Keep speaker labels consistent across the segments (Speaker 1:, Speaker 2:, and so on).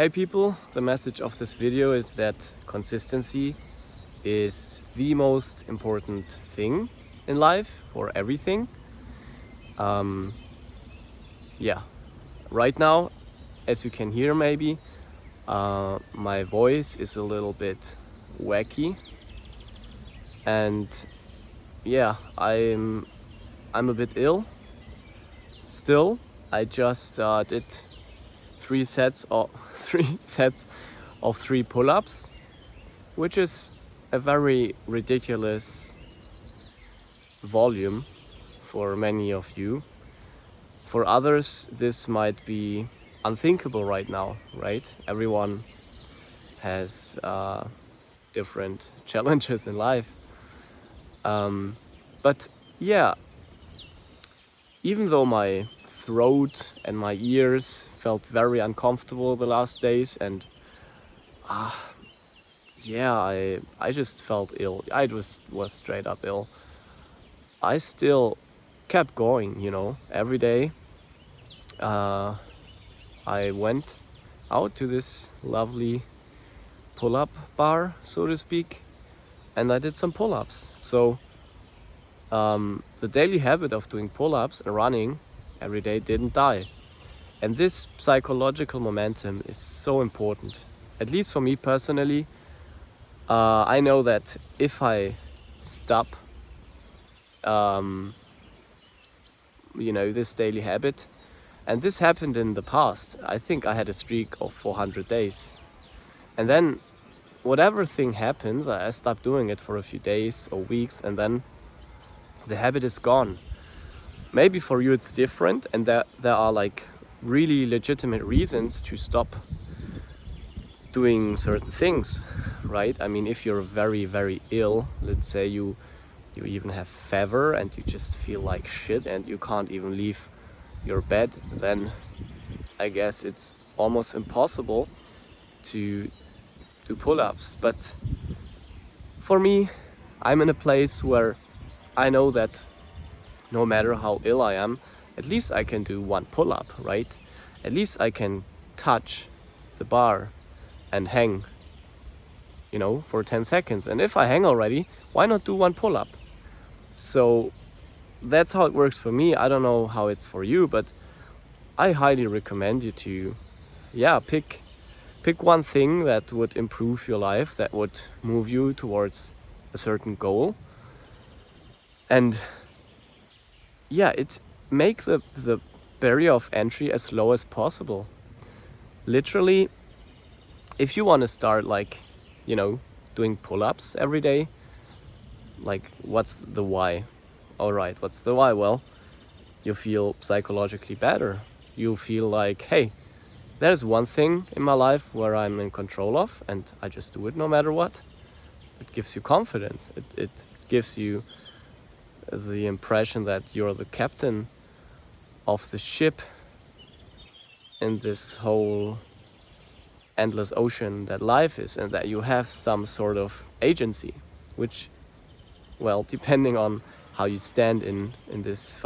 Speaker 1: Hey people, the message of this video is that consistency is the most important thing in life for everything. Yeah, right now, as you can hear maybe, my voice is a little bit wacky, and yeah, I'm a bit ill. Still, I just did three sets of 3 pull-ups, which is a very ridiculous volume for many of you. For others, this might be unthinkable right now, right? Everyone has different challenges in life. But yeah, even though my throat and my ears felt very uncomfortable the last days, and yeah, I just felt ill. I just was straight up ill. I still kept going, every day. I went out to this lovely pull-up bar, so to speak, and I did some pull-ups. So the daily habit of doing pull-ups and running every day didn't die. And this psychological momentum is so important. At least for me personally, I know that if I stop this daily habit, and this happened in the past, I think I had a streak of 400 days. And then whatever thing happens, I stop doing it for a few days or weeks, and then the habit is gone. Maybe for you it's different, and there are like really legitimate reasons to stop doing certain things, right? I mean, if you're very, very ill, let's say you even have fever and you just feel like shit and you can't even leave your bed, then I guess it's almost impossible to do pull-ups. But for me, I'm in a place where I know that no matter how ill I am, at least I can do one pull-up, right? At least I can touch the bar and hang, for 10 seconds. And if I hang already, why not do one pull-up? So that's how it works for me. I don't know how it's for you, but I highly recommend you to, pick one thing that would improve your life, that would move you towards a certain goal. And make the barrier of entry as low as possible. Literally, if you want to start doing pull-ups every day, what's the why? Alright, what's the why? Well, you feel psychologically better. You feel like, hey, there's one thing in my life where I'm in control of, and I just do it no matter what. It gives you confidence. It gives you the impression that you're the captain of the ship in this whole endless ocean that life is, and that you have some sort of agency, which, well, depending on how you stand in this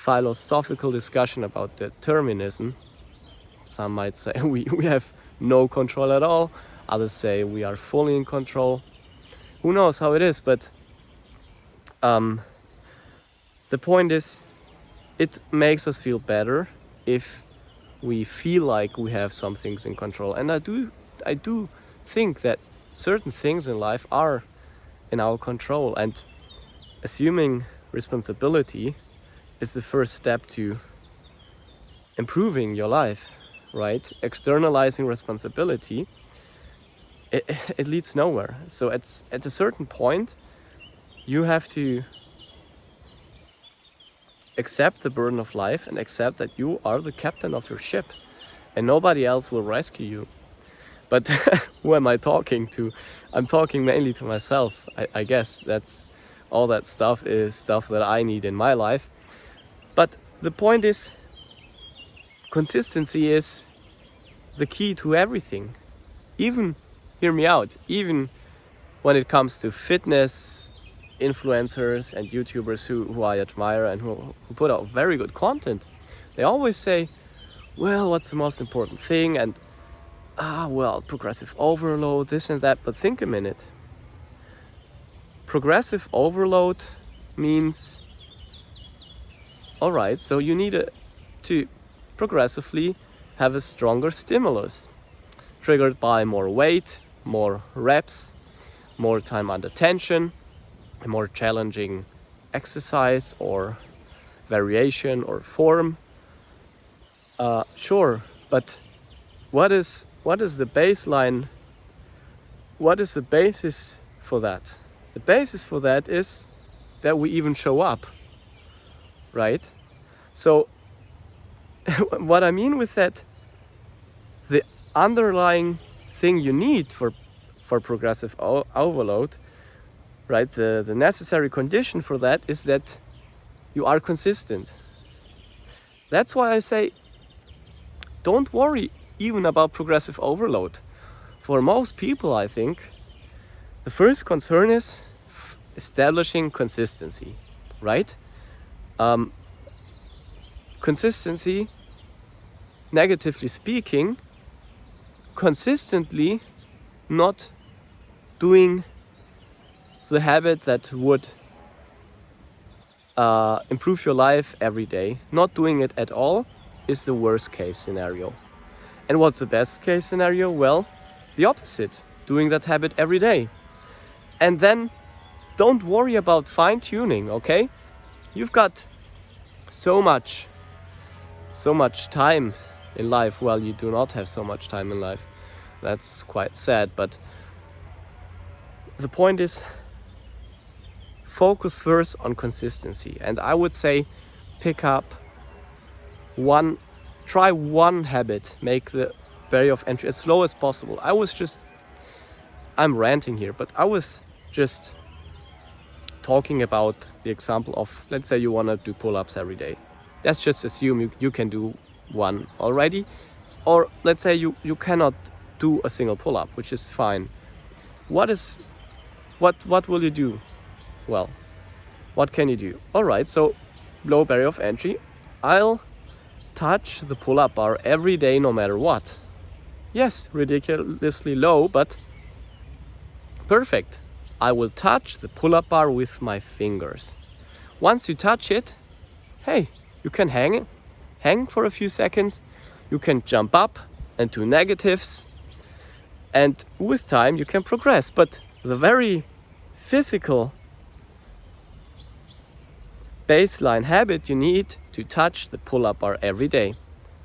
Speaker 1: philosophical discussion about determinism, some might say we have no control at all, others say we are fully in control. Who knows how it is, but the point is, it makes us feel better if we feel like we have some things in control. And I do think that certain things in life are in our control, and assuming responsibility is the first step to improving your life, right? Externalizing responsibility, it leads nowhere. So at a certain point, you have to accept the burden of life and accept that you are the captain of your ship and nobody else will rescue you. But who am I talking to? I'm talking mainly to myself. I guess that's all that stuff is stuff that I need in my life. But the point is, consistency is the key to everything. Even, hear me out, even when it comes to fitness influencers and YouTubers who I admire and who put out very good content, they always say, well, what's the most important thing? And well, progressive overload, this and that. But think a minute. Progressive overload means, all right, so you need to progressively have a stronger stimulus, triggered by more weight, more reps, more time under tension, a more challenging exercise or variation or form. Sure, but what is the baseline? What is the basis for that? The basis for that is that we even show up, right? So what I mean with that, the underlying thing you need for progressive overload, right? The necessary condition for that is that you are consistent. That's why I say, don't worry even about progressive overload. For most people, I think, the first concern is establishing consistency, right? Consistency, negatively speaking, consistently not doing the habit that would improve your life every day, not doing it at all, is the worst case scenario. And what's the best case scenario? Well, the opposite, doing that habit every day. And then don't worry about fine-tuning, okay? You've got so much time in life. Well, you do not have so much time in life. That's quite sad, but the point is, focus first on consistency. And I would say try one habit, make the barrier of entry as slow as possible. I'm ranting here, but I was just talking about the example of, let's say you want to do pull-ups every day. Let's just assume you can do one already. Or let's say you cannot do a single pull-up, which is fine. What will you do? Well, what can you do? All right, so low barrier of entry. I'll touch the pull-up bar every day no matter what. Yes, ridiculously low, but perfect. I will touch the pull-up bar with my fingers. Once you touch it, hey, you can hang for a few seconds. You can jump up and do negatives. And with time you can progress. But the very physical baseline habit you need to touch the pull-up bar every day.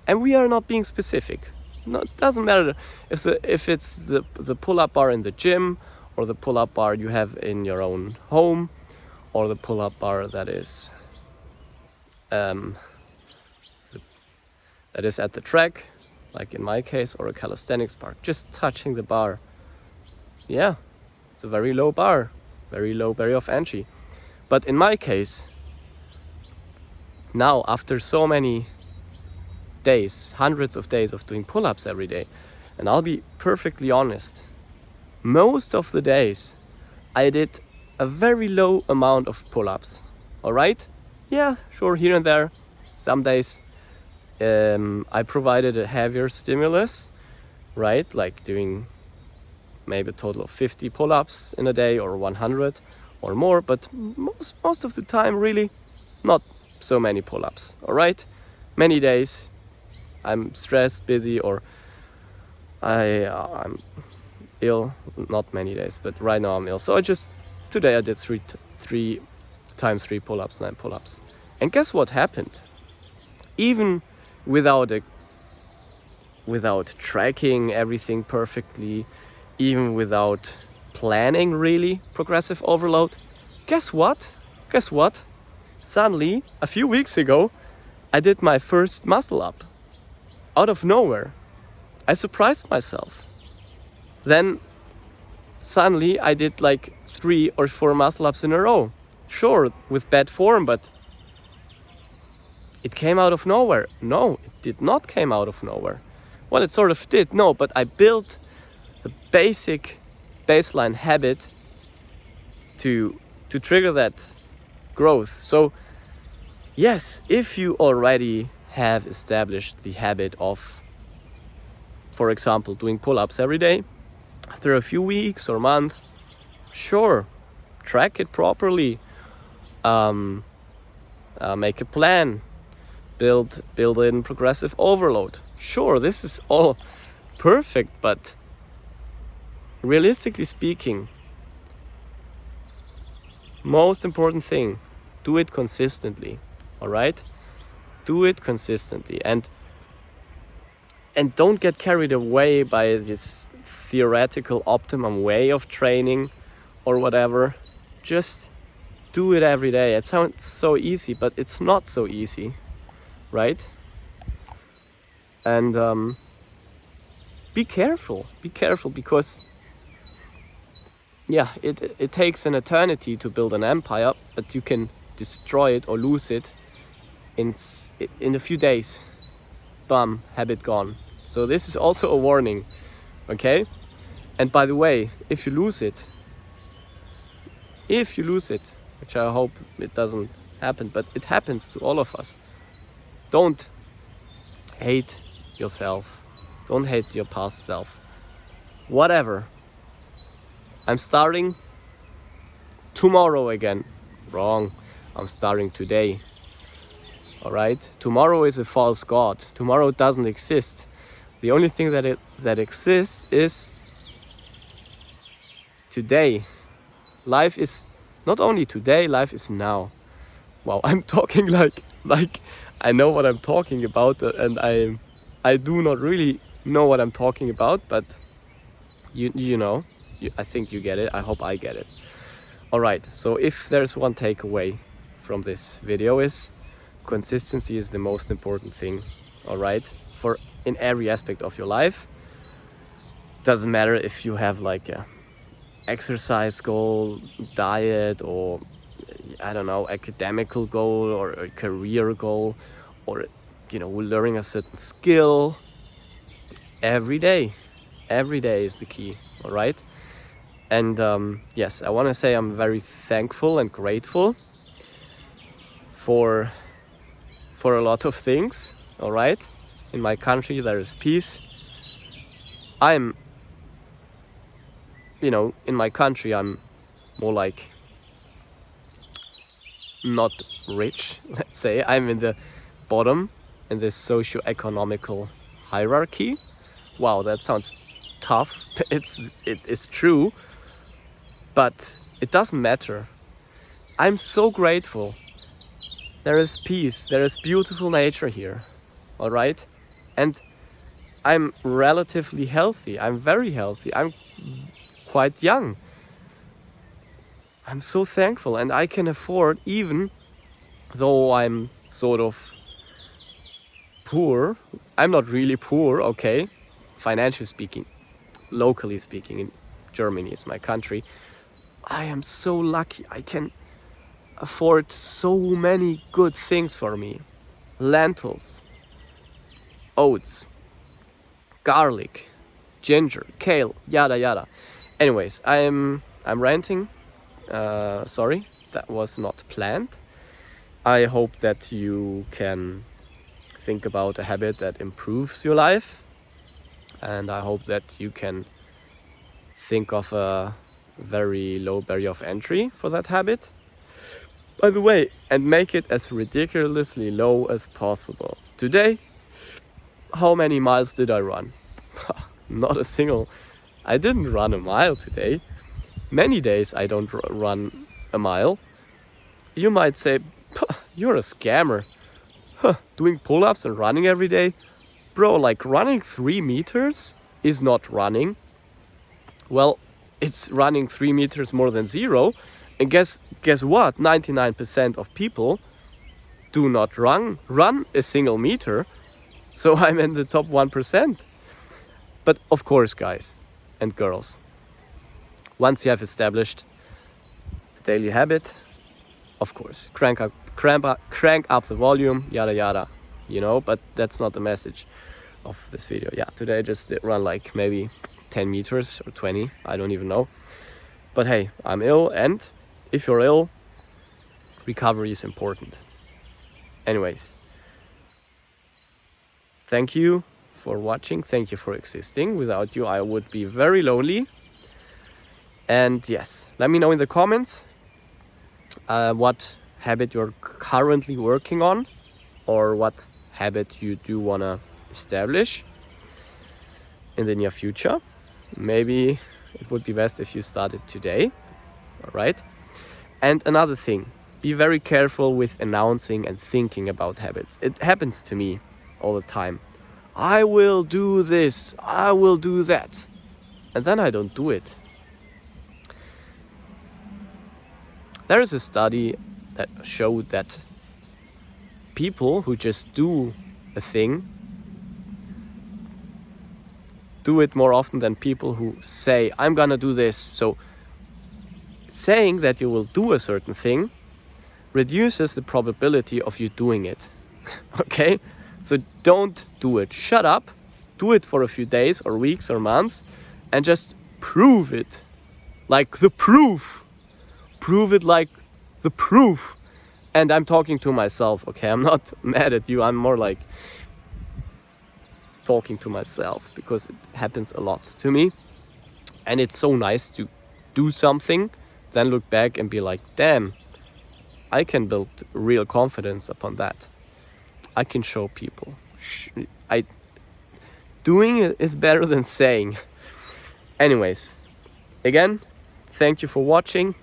Speaker 1: And we are not being specific. No, it doesn't matter if it's the pull-up bar in the gym, or the pull-up bar you have in your own home, or the pull-up bar that is at the track, like in my case, or a calisthenics bar. Just touching the bar. Yeah, it's a very low bar, very low barrier of entry. But in my case, now after so many days, hundreds of days of doing pull-ups every day, and I'll be perfectly honest, most of the days I did a very low amount of pull-ups. Alright? Yeah, sure, here and there. Some days I provided a heavier stimulus, right? Like doing maybe a total of 50 pull-ups in a day, or 100 or more, but most of the time really not so many pull-ups. Alright? Many days I'm stressed, busy, or I'm ill. Not many days, but right now I'm ill. So today I did 3 times 3 pull-ups, 9 pull-ups. And guess what happened? Even without tracking everything perfectly, even without planning really progressive overload, guess what? Suddenly, a few weeks ago, I did my first muscle up. Out of nowhere. I surprised myself. Then suddenly I did like 3 or 4 muscle ups in a row. Sure, with bad form, but it came out of nowhere. No, it did not came out of nowhere. Well, it sort of did, no, but I built the baseline habit to trigger that growth. So yes, if you already have established the habit of, for example, doing pull-ups every day, after a few weeks or months, sure, track it properly, make a plan, build in progressive overload. Sure, this is all perfect, but realistically speaking, most important thing, do it consistently. All right, do it consistently, and don't get carried away by this theoretical optimum way of training or whatever. Just do it every day. It sounds so easy, but it's not so easy, right? And be careful because yeah, it takes an eternity to build an empire, but you can destroy it or lose it in a few days. Bam, habit gone. So this is also a warning, okay? And by the way, if you lose it, which I hope it doesn't happen, but it happens to all of us, don't hate yourself. Don't hate your past self. Whatever. I'm starting tomorrow again. Wrong. I'm starting today. Alright? Tomorrow is a false god. Tomorrow doesn't exist. The only thing that exists is today. Life is not only today, life is now. Wow, I'm talking like I know what I'm talking about, and I do not really know what I'm talking about, but you know, I think you get it. I hope I get it. Alright, so if there's one takeaway from this video, is consistency is the most important thing. Alright, for in every aspect of your life. Doesn't matter if you have like a exercise goal, diet, or I don't know, academical goal, or a career goal, or learning a certain skill. Every day is the key. All right. And yes, I want to say I'm very thankful and grateful for a lot of things. All right. In my country there is peace. In my country I'm more like not rich, let's say. I'm in the bottom in this socio-economical hierarchy. Wow, that sounds tough. It is true, but it doesn't matter. I'm so grateful. There is peace, there is beautiful nature here, all right? And I'm relatively healthy. I'm very healthy. I'm quite young. I'm so thankful, and I can afford, even though I'm sort of poor. I'm not really poor, okay, financially speaking, locally speaking. In Germany is my country. I am so lucky. I can afford so many good things for me. Lentils, oats, garlic, ginger, kale, yada yada. Anyways, I'm ranting. Sorry, that was not planned. I hope that you can think about a habit that improves your life, and I hope that you can think of a very low barrier of entry for that habit, by the way, and make it as ridiculously low as possible. Today, how many miles did I run? Not a single. I didn't run a mile today. Many days I don't run a mile. You might say, you're a scammer. Doing pull-ups and running every day? Bro, like running 3 meters is not running. Well, it's running 3 meters more than zero. And guess what? 99% of people do not run a single meter. So I'm in the top 1%. But of course, guys and girls, once you have established a daily habit, of course, crank up the volume, yada yada, but that's not the message of this video. Yeah, today I just did run like maybe 10 meters or 20, I don't even know. But hey, I'm ill, and if you're ill, recovery is important. Anyways, Thank you for watching. Thank you for existing. Without you, I would be very lonely. And yes, let me know in the comments what habit you're currently working on, or what habit you do want to establish in the near future. Maybe it would be best if you started today. All right. And another thing, be very careful with announcing and thinking about habits. It happens to me all the time. I will do this, I will do that. And then I don't do it. There is a study that showed that people who just do a thing do it more often than people who say, I'm gonna do this. So saying that you will do a certain thing reduces the probability of you doing it. Okay? So don't do it. Shut up. Do it for a few days or weeks or months and just prove it. Like the proof. Prove it like the proof. And I'm talking to myself, okay? I'm not mad at you. I'm more like talking to myself because it happens a lot to me. And it's so nice to do something, then look back and be like, damn, I can build real confidence upon that. I can show people. Doing it is better than saying. Anyways, again, thank you for watching.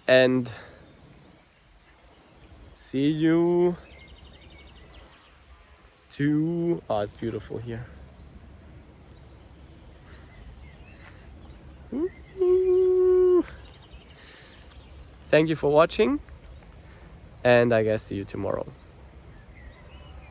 Speaker 1: And see you to... Oh, it's beautiful here. Thank you for watching. And I guess see you tomorrow.